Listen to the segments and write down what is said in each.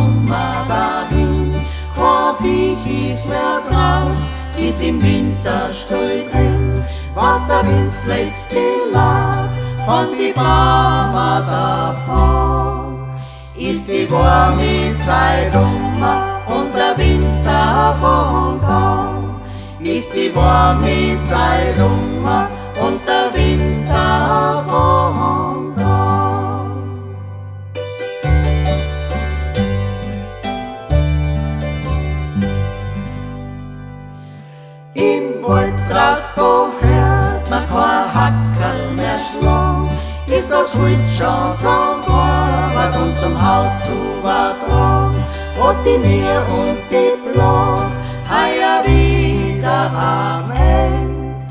Sommer dahin, kein Viech ist mehr draus, ist im Winter still drin, wart der Winds letzte Lag von die Bäume davon. Ist die warme Zeit und der Winter vorbei, ist die warme Zeit und der Winter vorbei. Im Wald draus da hört man kein Hackerl mehr schlagen, ist das Holz schon zum Arbeit und zum Haus zu übertragen, und die Mir und die Blau heuer wieder am End.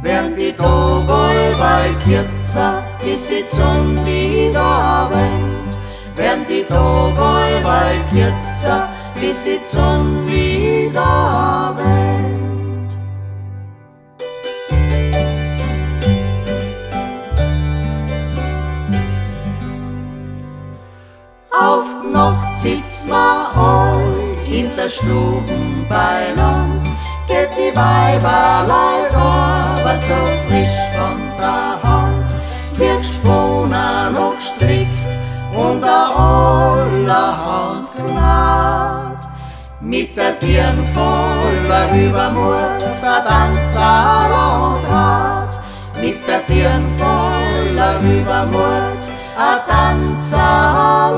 Während die Tage allweil kürzer, bis die Sonne wieder wendet, während die Tage allweil kürzer, bis die Sonne wieder wendet. Auf die Nacht sitzen wir all in der Stuben beieinander, geht die Weiberlein Arbeit so frisch von der Hand, wird gesponnen und gestrickt und allerhand gemacht. Mit der Tieren voller Übermut der Tanzer und Rat, mit der Tieren voller Übermut a Tanzer